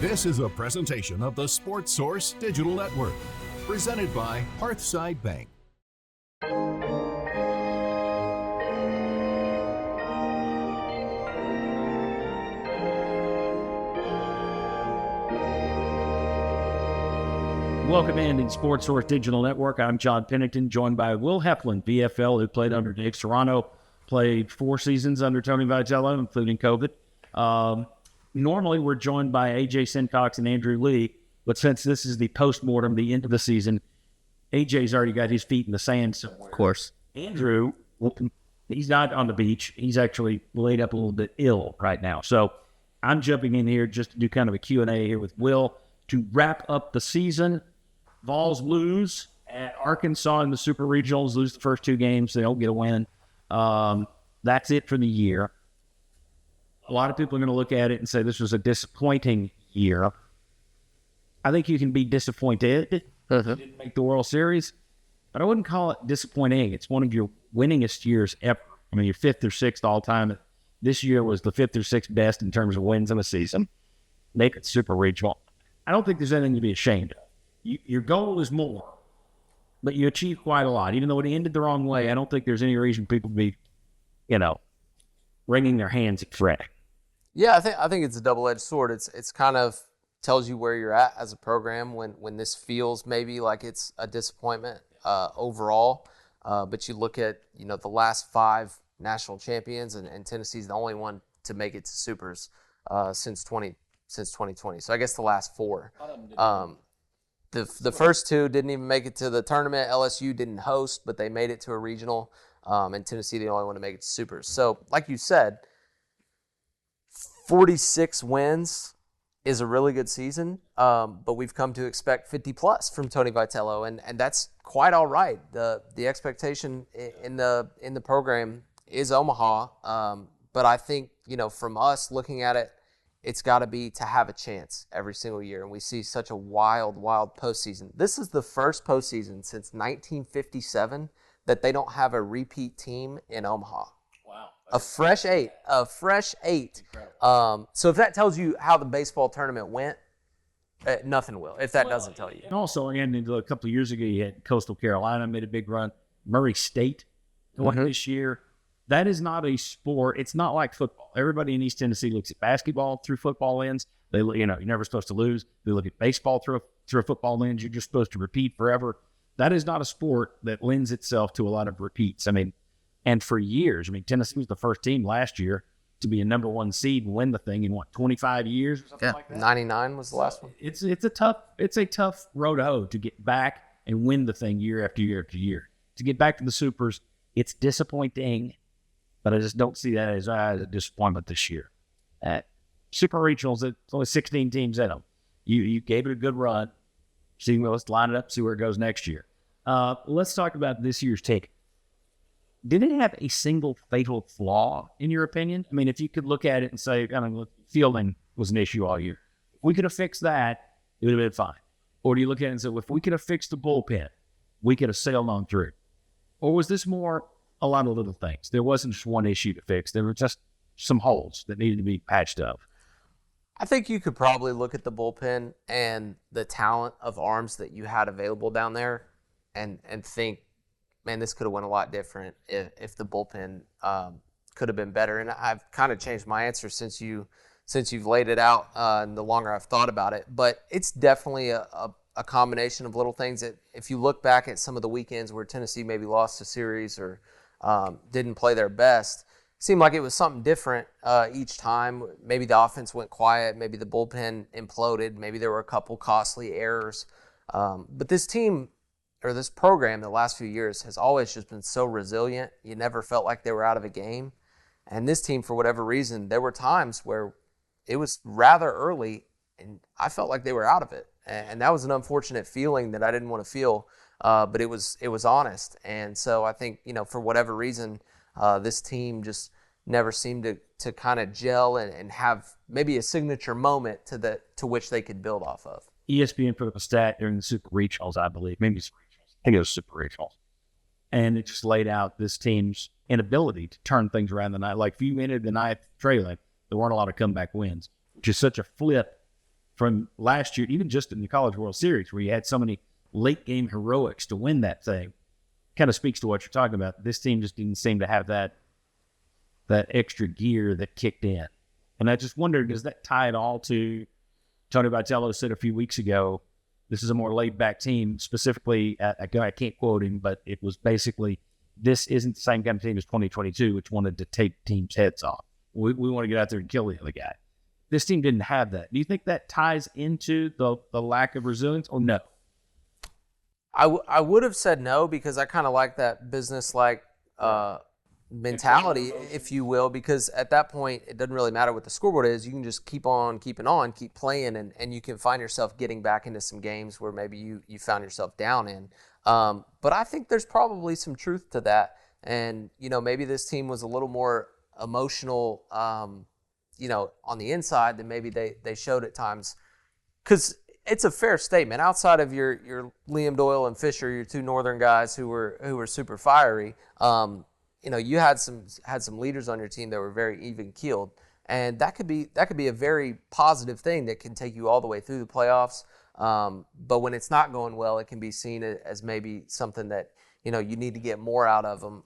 This is a presentation of the Sports Source Digital Network, presented by Hearthside Bank. Welcome in to Sports Source Digital Network. I'm John Pennington, joined by Will Heflin, VFL, who played under Dave Serrano, played 4 seasons under Tony Vitello, including COVID. Normally, we're joined by AJ Sincox and Andrew Lee, but since this is the post-mortem, the end of the season, AJ's already got his feet in the sand somewhere. Of course. Andrew, he's not on the beach. He's actually laid up a little bit ill right now. So I'm jumping in here just to do kind of a Q&A here with Will to wrap up the season. Vols lose at Arkansas in the Super Regionals, lose the first 2 games. They don't get a win. That's it for the year. A lot of people are going to look at it and say this was a disappointing year. I think you can be disappointed. You didn't make the World Series, but I wouldn't call it disappointing. It's one of your winningest years ever. I mean, you're 5th or 6th all time. This year was the 5th or 6th best in terms of wins in a season. Make it Super Regional. I don't think there's anything to be ashamed of. Your goal is more, but you achieved quite a lot. Even though it ended the wrong way, I don't think there's any reason people be, wringing their hands at fretting. Yeah, I think it's a double-edged sword. It's kind of tells you where you're at as a program when this feels maybe like it's a disappointment overall. But you look at the last 5 national champions, and Tennessee's the only one to make it to Supers since 2020. So I guess the last 4. The first 2 didn't even make it to the tournament. LSU didn't host, but they made it to a regional. And Tennessee the only one to make it to Supers. So like you said, 46 wins is a really good season, but we've come to expect 50+ from Tony Vitello, and that's quite all right. The expectation in the program is Omaha, but I think from us looking at it, it's got to be to have a chance every single year, and we see such a wild postseason. This is the first postseason since 1957 that they don't have a repeat team in Omaha. Wow. A fresh eight. So if that tells you how the baseball tournament went, nothing will, if that doesn't tell you. And also, again, a couple of years ago, you had Coastal Carolina made a big run. Murray State won this year. That is not a sport. It's not like football. Everybody in East Tennessee looks at basketball through football lens. You're never supposed to lose. They look at baseball through a football lens. You're just supposed to repeat forever. That is not a sport that lends itself to a lot of repeats. And for years, Tennessee was the first team last year to be a number 1 seed and win the thing in 25 years or something like that? 99 was the last one. It's a tough road to hoe to get back and win the thing year after year after year. To get back to the Supers, it's disappointing, but I just don't see that as a disappointment this year. Super Regionals, it's only 16 teams in them. You gave it a good run. Let's line it up, see where it goes next year. Let's talk about this year's take. Did it have a single fatal flaw, in your opinion? If you could look at it and say, fielding was an issue all year. If we could have fixed that, it would have been fine. Or do you look at it and say, well, if we could have fixed the bullpen, we could have sailed on through? Or was this more a lot of little things? There wasn't just one issue to fix. There were just some holes that needed to be patched up. I think you could probably look at the bullpen and the talent of arms that you had available down there and think, man, this could have went a lot different if the bullpen could have been better. And I've kind of changed my answer since you've laid it out, and the longer I've thought about it. But it's definitely a combination of little things that if you look back at some of the weekends where Tennessee maybe lost a series or didn't play their best, it seemed like it was something different each time. Maybe the offense went quiet. Maybe the bullpen imploded. Maybe there were a couple costly errors. But this team, or this program the last few years, has always just been so resilient. You never felt like they were out of a game. And this team, for whatever reason, there were times where it was rather early and I felt like they were out of it. And that was an unfortunate feeling that I didn't want to feel, but it was honest. And so I think, for whatever reason, this team just never seemed to kind of gel and have maybe a signature moment to which they could build off of. ESPN put up a stat during the Super Regionals, I believe. Maybe Super Regionals. I think it was Super Regionals. And it just laid out this team's inability to turn things around the night. Like, if you ended the night trailing, there weren't a lot of comeback wins, which is such a flip from last year, even just in the College World Series, where you had so many late game heroics to win that thing, kind of speaks to what you're talking about. This team just didn't seem to have that extra gear that kicked in. And I just wondered, does that tie at all to Tony Vitello said a few weeks ago, this is a more laid-back team, specifically, I can't quote him, but it was basically, this isn't the same kind of team as 2022, which wanted to take teams' heads off. We want to get out there and kill the other guy. This team didn't have that. Do you think that ties into the lack of resilience, or no? I would have said no, because I kind of like that business-like mentality, if you will, because at that point, it doesn't really matter what the scoreboard is. You can just keep on keeping on, keep playing, and you can find yourself getting back into some games where maybe you found yourself down in. But I think there's probably some truth to that. And, maybe this team was a little more emotional, on the inside than maybe they showed at times. Because it's a fair statement. Outside of your Liam Doyle and Fisher, your two Northern guys who were super fiery, you had some leaders on your team that were very even keeled, and that could be a very positive thing that can take you all the way through the playoffs. But when it's not going well, it can be seen as maybe something that you need to get more out of them.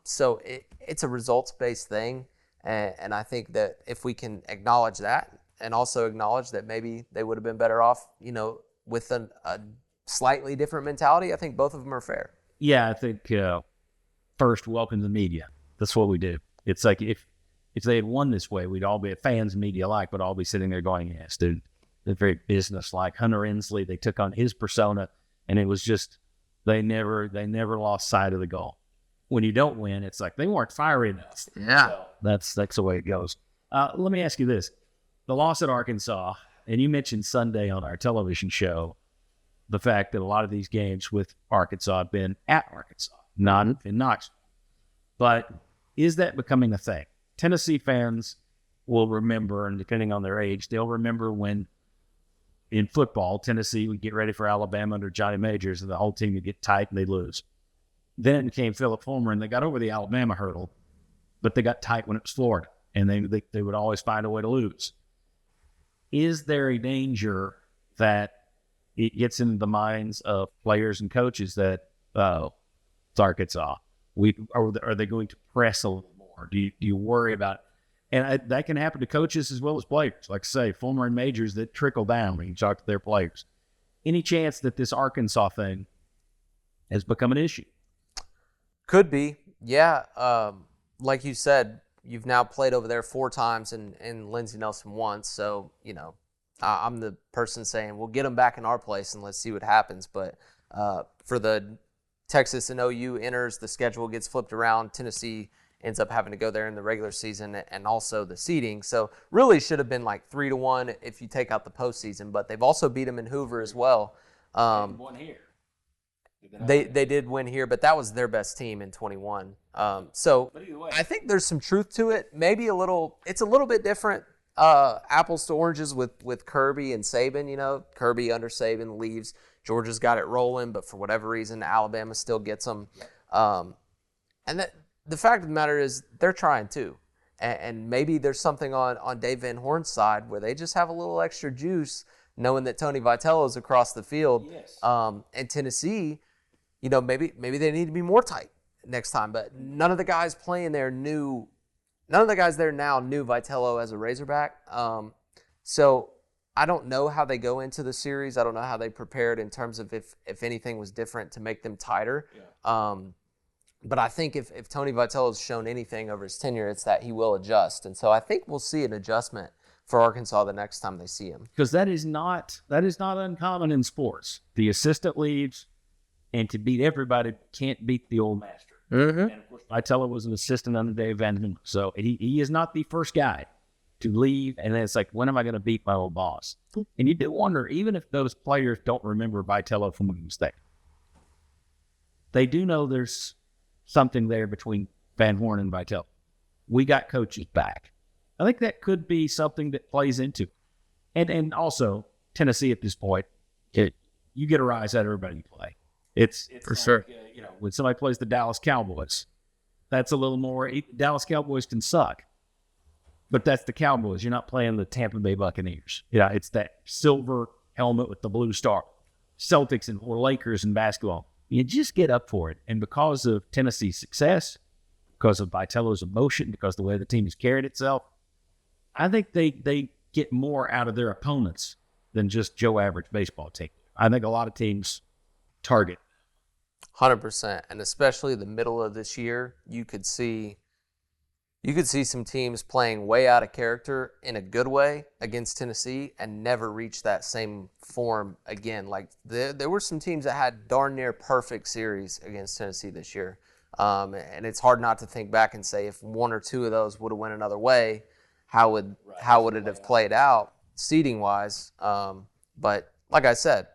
So it's a results-based thing, and I think that if we can acknowledge that, and also acknowledge that maybe they would have been better off, with a slightly different mentality, I think both of them are fair. Yeah, I think. First, welcome to the media. That's what we do. It's like if they had won this way, we'd all be fans, media alike, but all be sitting there going, yes, dude, they're very business-like. Hunter Inslee, they took on his persona, and it was just they never lost sight of the goal. When you don't win, it's like they weren't fiery enough. Yeah. So that's the way it goes. Let me ask you this. The loss at Arkansas, and you mentioned Sunday on our television show, the fact that a lot of these games with Arkansas have been at Arkansas, not in Knoxville. But is that becoming a thing? Tennessee fans will remember, and depending on their age, they'll remember when in football, Tennessee would get ready for Alabama under Johnny Majors, and the whole team would get tight and they'd lose. Then came Philip Fulmer, and they got over the Alabama hurdle, but they got tight when it was Florida, and they would always find a way to lose. Is there a danger that it gets into the minds of players and coaches that, it's Arkansas, are they going to press a little more? Do you worry about it? And that can happen to coaches as well as players. Like I say, Fulmer and Majors that trickle down when you talk to their players. Any chance that this Arkansas thing has become an issue? Could be. Yeah. Like you said, you've now played over there 4 times and Lindsey Nelson once. So, I'm the person saying, we'll get them back in our place and let's see what happens. But for the Texas and OU enters, the schedule gets flipped around. Tennessee ends up having to go there in the regular season and also the seeding. So really should have been like 3-1 if you take out the postseason. But they've also beat them in Hoover as well. Won here. They did win here, but that was their best team in 21. So I think there's some truth to it. Maybe it's a little bit different. Apples to oranges with Kirby and Saban. Kirby under Saban leaves. Georgia's got it rolling, but for whatever reason, Alabama still gets them. And the fact of the matter is they're trying too. And maybe there's something on Dave Van Horn's side where they just have a little extra juice knowing that Tony Vitello is across the field. Yes. And Tennessee, maybe they need to be more tight next time. But none of the guys playing there knew Vitello as a Razorback. So I don't know how they go into the series. I don't know how they prepared in terms of if anything was different to make them tighter. Yeah. But I think if Tony Vitello has shown anything over his tenure, it's that he will adjust. And so I think we'll see an adjustment for Arkansas the next time they see him. Because that is not uncommon in sports. The assistant leaves, and to beat everybody can't beat the old master. Mm-hmm. And of course, Vitello was an assistant under Dave Van Horn. So he is not the first guy to leave, and then it's like, when am I going to beat my old boss? And you do wonder, even if those players don't remember Vitello from when he was there, they do know there's something there between Van Horn and Vitello. We got coaches back. I think that could be something that plays into it. And also, Tennessee at this point, you get a rise out of everybody you play. It's for sure. When somebody plays the Dallas Cowboys, that's a little more. Dallas Cowboys can suck. But that's the Cowboys. You're not playing the Tampa Bay Buccaneers. Yeah, it's that silver helmet with the blue star. Celtics or Lakers in basketball. You just get up for it. And because of Tennessee's success, because of Vitello's emotion, because of the way the team has carried itself, I think they get more out of their opponents than just Joe Average baseball team. I think a lot of teams target. 100%. And especially the middle of this year, you could see some teams playing way out of character in a good way against Tennessee and never reach that same form again. Like there were some teams that had darn near perfect series against Tennessee this year. And it's hard not to think back and say if one or two of those would have went another way, how would it have played out seeding wise? But like I said,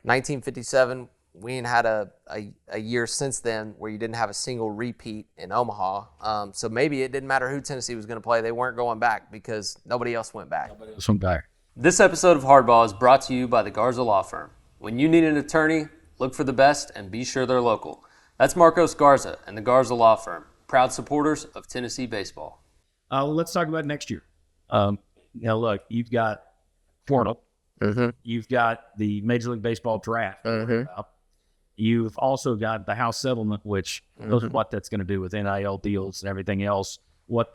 1957, we ain't had a year since then where you didn't have a single repeat in Omaha. So maybe it didn't matter who Tennessee was going to play. They weren't going back because nobody else went back. This episode of Hardball is brought to you by the Garza Law Firm. When you need an attorney, look for the best and be sure they're local. That's Marcos Garza and the Garza Law Firm, proud supporters of Tennessee baseball. Let's talk about next year. Look, you've got portal. Mm-hmm. You've got the Major League Baseball draft. Mm-hmm. You've also got the House settlement, which knows what that's going to do with NIL deals and everything else,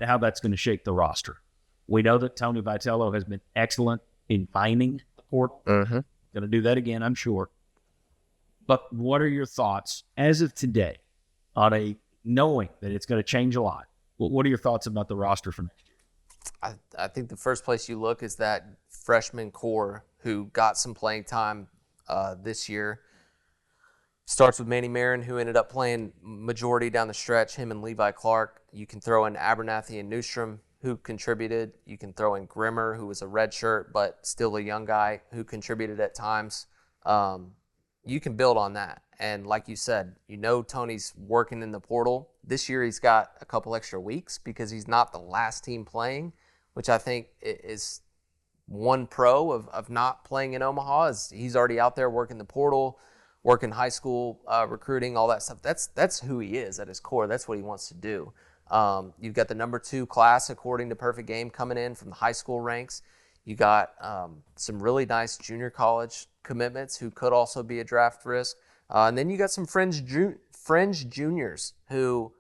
how that's going to shake the roster. We know that Tony Vitello has been excellent in finding the portal. Mm-hmm. Going to do that again, I'm sure. But what are your thoughts as of today on knowing that it's going to change a lot? What are your thoughts about the roster for next year? I think the first place you look is that freshman core who got some playing time this year. Starts with Manny Marin, who ended up playing majority down the stretch, him and Levi Clark. You can throw in Abernathy and Newstrom, who contributed. You can throw in Grimmer, who was a redshirt, but still a young guy who contributed at times. You can build on that. And like you said, Tony's working in the portal. This year he's got a couple extra weeks because he's not the last team playing, which I think is one pro of not playing in Omaha is he's already out there working the portal, working high school recruiting, all that stuff. That's who he is at his core. That's what he wants to do. You've got the number 2 class, according to Perfect Game, coming in from the high school ranks. You got some really nice junior college commitments who could also be a draft risk. And then you got some fringe juniors who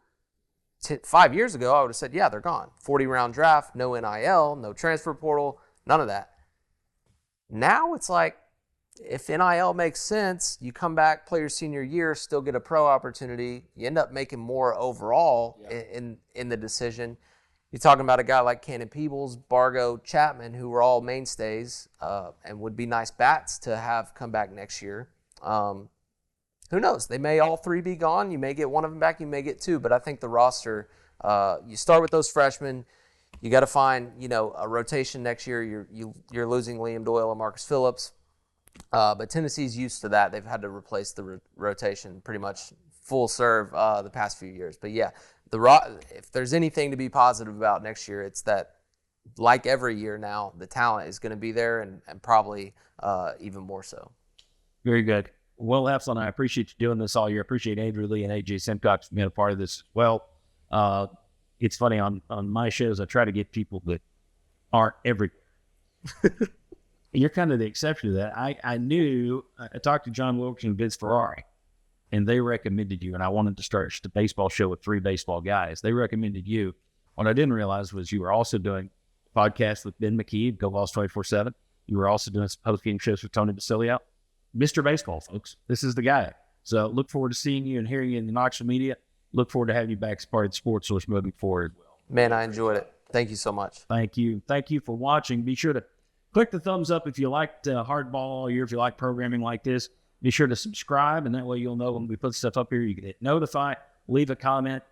5 years ago I would have said, yeah, they're gone. 40-round draft, no NIL, no transfer portal, none of that. Now it's like, if NIL makes sense, you come back, play your senior year, still get a pro opportunity. You end up making more overall in the decision. You're talking about a guy like Cannon Peebles, Bargo, Chapman, who were all mainstays and would be nice bats to have come back next year. Who knows? They may all 3 be gone. You may get one of them back. You may get 2. But I think the roster, you start with those freshmen. You got to find, a rotation next year. You're losing Liam Doyle and Marcus Phillips. But Tennessee's used to that. They've had to replace the rotation pretty much full serve the past few years. But yeah, if there's anything to be positive about next year, it's that, like every year now, the talent is going to be there and probably even more so. Very good. Will Heflin, I appreciate you doing this all year. I appreciate Andrew Lee and AJ Simcox being a part of this as well. It's funny, on my shows, I try to get people that aren't everywhere. You're kind of the exception to that. I talked to John Wilkes and Vince Ferrari, and they recommended you, and I wanted to start just a baseball show with 3 baseball guys. They recommended you. What I didn't realize was you were also doing a podcast with Ben McKee, Go Vols 24/7. You were also doing some post-game shows with Tony Vitello. Mr. Baseball, folks. This is the guy. So look forward to seeing you and hearing you in the Knoxville media. Look forward to having you back as part of the Sports Source moving forward as well. Man, I enjoyed it. Thank you so much. Thank you. Thank you for watching. Be sure to click the thumbs up if you liked Hardball all year, if you like programming like this. Be sure to subscribe, and that way you'll know when we put stuff up here. You can hit notify, leave a comment.